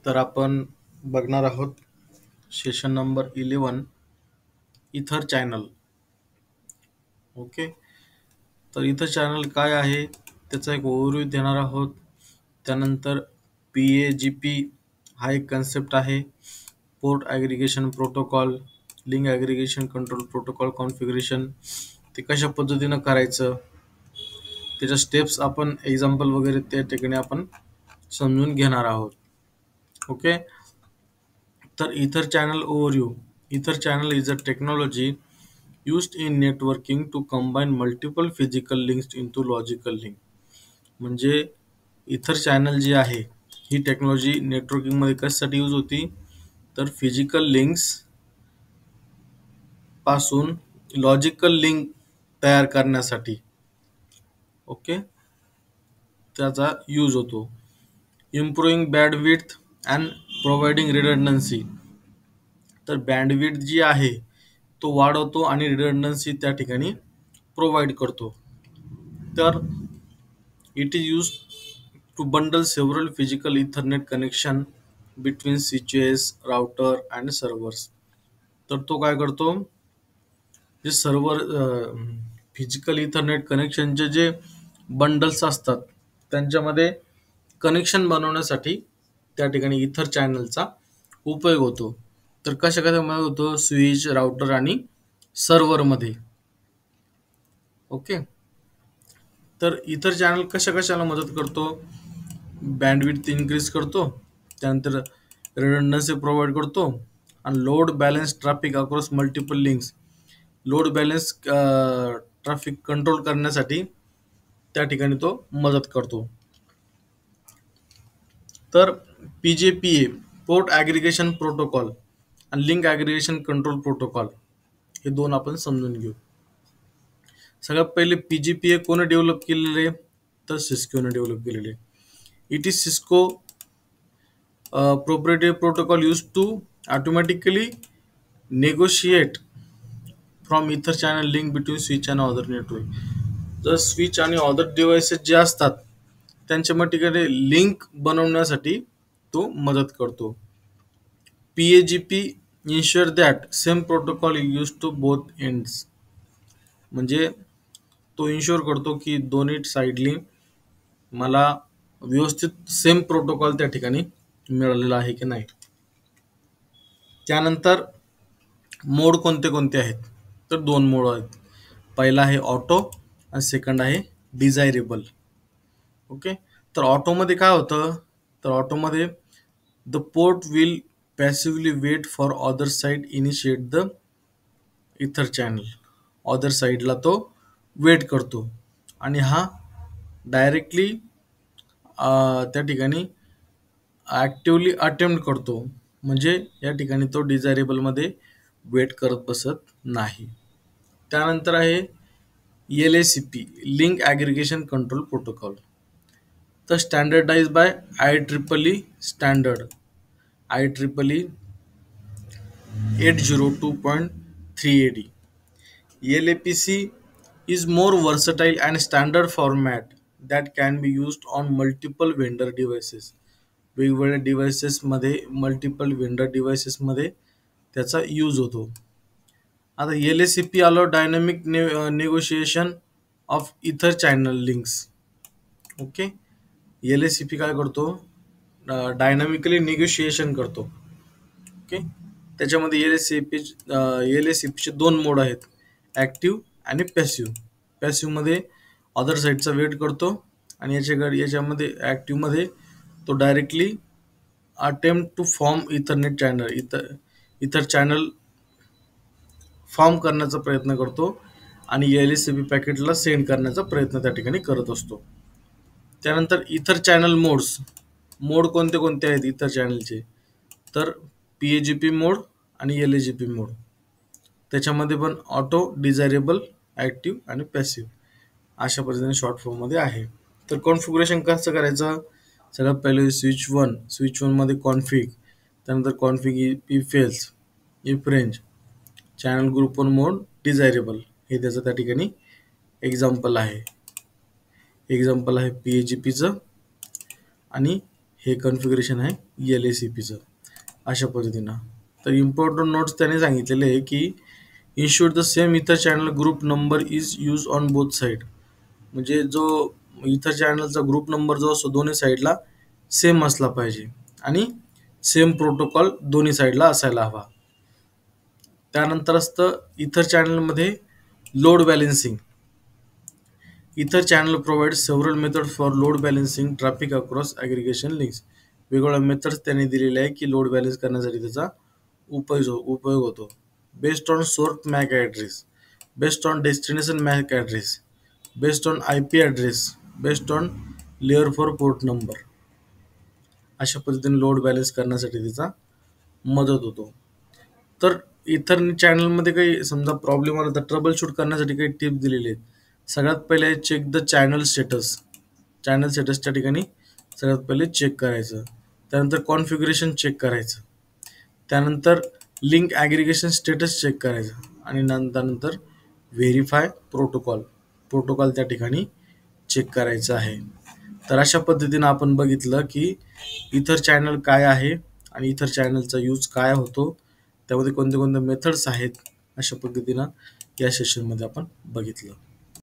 तर आपण बघणार आहोत सेशन नंबर 11 इथर चॅनल. ओके. तर इथर चॅनल काय आहे त्याचा एक ओव्हरव्ह्यू देणार आहोत. त्यानंतर PAGP हा एक कन्सेप्ट आहे. Port aggregation protocol, link aggregation control protocol configuration ते कशा पद्धतीनं करायचं, त्याच्या स्टेप्स आपण एक्झाम्पल वगैरे त्या ठिकाणी आपण समजून घेणार आहोत. ओके. तर इथर चॅनल ओव्हरव्ह्यू. इथर channel is a technology used in networking to combine multiple physical links into logical link. म्हणजे इथर चॅनल जी आहे ही टेक्नॉलॉजी नेटवर्किंगमध्ये कशासाठी यूज होती, तर फिजिकल लिंक्स पासून लॉजिकल लिंक तयार करण्यासाठी ओके त्याचा यूज होतो. Improving bandwidth and providing redundancy. तर बँडविड्थ जी आहे तो वाढवतो आणि रिडंडन्सी त्या ठिकाणी प्रोव्हाइड करतो. तर it is use to bundle several physical Ethernet connection between switches, router and servers. तर तो काय करतो, जे सर्व्हर फिजिकल इथरनेट कनेक्शनचे जे बंडल्स असतात त्यांच्यामध्ये कनेक्शन बनवण्यासाठी त्या ठिकाणी इथर चॅनलचा उपयोग होतो. तर कशा कशामध्ये होतो, स्विच, राउटर आणि सर्व्हरमध्ये. ओके. तर इथर चॅनल कशा कशाला मदत करतो, बँडविड्थ इन्क्रीज करतो, त्यानंतर रिडंडन्सी प्रोव्हाइड करतो आणि load balance traffic across multiple links. Load balance traffic control करण्यासाठी त्या ठिकाणी तो मदत करतो. तर PJPA पोर्ट ॲग्रिगेशन प्रोटोकॉल आणि लिंक ॲग्रिगेशन कंट्रोल प्रोटोकॉल हे दोन आपण समजून घेऊ. सगळ्यात पहिले PJPA कोणी डेव्हलप केलेले, तर सिस्कोने डेव्हलप केलेले. It is Cisco proprietary protocol used to automatically negotiate from ether channel link between switch and other network. जर स्विच आणि अदर डिव्हाइसेस जे असतात त्यांच्यामध्ये लिंक बनवण्यासाठी तो मदत करतो. PAGP ensure that same protocol is used to both ends. म्हणजे तो इन्शुअर करतो की दोन्ही साईडली मला व्यवस्थित सेम प्रोटोकॉल त्या ठिकाणी मिळालेला आहे की नाही. त्यानंतर मोड कोणते कोणते आहेत, तर दोन मोड आहेत. पहिला आहे ऑटो आणि सेकंड आहे डिझायरेबल. ओके. तर ऑटोमध्ये काय होतं, तर ऑटोमध्ये the port will passively wait for other side initiate the ether channel. Other साईडला तो वेट करतो आणि हा डायरेक्टली त्या ठिकाणी ॲक्टिवली अटेम्प्ट करतो. म्हणजे या ठिकाणी तो डिझायरेबलमध्ये वेट करत बसत नाही. त्यानंतर आहे LACP link aggregation control protocol. तर standardize by IEEE standard IEEE 802.3 AD. LAPC is more versatile and standard format that can be used on multiple vendor devices. वेगवेगळ्या डिव्हाइसेसमध्ये, मल्टिपल वेंडर डिव्हाइसेसमध्ये त्याचा यूज होतो. आता LACP allow dynamic negotiation of इथर channel links. Okay. LACP काय करतो, dynamically negotiation करतो. Okay. त्याच्यामध्ये LACPचे दोन मोड आहेत, ॲक्टिव्ह आणि पॅसिव्ह. पॅसिव्हमध्ये अदर साईडचा वेट करतो आणि याच्यामध्ये ॲक्टिव्हमध्ये तो directly attempt to form Ethernet channel ether channel form करण्याचा प्रयत्न करतो आणि LACP पॅकेटला सेंड करण्याचा प्रयत्न त्या ठिकाणी करत असतो. त्यानंतर इथर चॅनल मोड कोणते कोणते आहेत इथर चॅनलचे, तर PAGP मोड आणि LAGP मोड. त्याच्यामध्ये पण ऑटो, डिझायरेबल, ॲक्टिव्ह आणि पॅसिव्ह अशा पद्धतीने शॉर्ट फॉर्ममध्ये आहे. तर कॉन्फिगरेशन कसं करायचं, सगळ्यात पहिले स्विच वनमध्ये कॉन्फिग, त्यानंतर config if-else, if range, channel group one mod, desirable हे त्याचं त्या ठिकाणी एक्झाम्पल आहे. PAGPचं आणि हे कॉन्फिगरेशन आहे एल ए सी पीचं अशा पद्धतीनं. तर इम्पॉर्टंट नोट्स त्याने सांगितलेले आहे की इन्शुअर द सेम इथर channel group number is use on both side. म्हणजे जो इथर चॅनलचा ग्रुप नंबर जो असतो दोन्ही साईडला सेम असला पाहिजे आणि सेम प्रोटोकॉल दोन्ही साईडला असायला हवा. त्यानंतर असतं इथर चॅनलमध्ये load balancing. Ether channel provide several method for load balancing traffic across aggregation links. वेगवेगळ्या मेथड्स त्यांनी दिलेले आहे की लोड बॅलन्स करण्यासाठी त्याचा उपयोग होतो. Based on source Mac address, based on destination Mac address, based on I P address, based on layer for port number. अशा पद्धतीने लोड बॅलन्स करण्यासाठी त्याचा मदत होतो. तर इथर चॅनलमध्ये काही समजा प्रॉब्लेम आला तर ट्रबल शूट करण्यासाठी काही टिप्स दिलेले आहेत. सगळ्यात पहिले check the channel status. Channel स्टेटसच्या ठिकाणी सगळ्यात पहिले चेक करायचं. त्यानंतर कॉन्फिगरेशन चेक करायचं. त्यानंतर लिंक ॲग्रिगेशन स्टेटस चेक करायचं आणि नंतर व्हेरीफाय प्रोटोकॉल त्या ठिकाणी चेक करायचं आहे. तर अशा पद्धतीनं आपण बघितलं की इथर चॅनल काय आहे आणि इथर चॅनलचा यूज काय होतो, त्यामध्ये कोणते कोणते मेथड्स आहेत, अशा पद्धतीनं या सेशनमध्ये आपण बघितलं.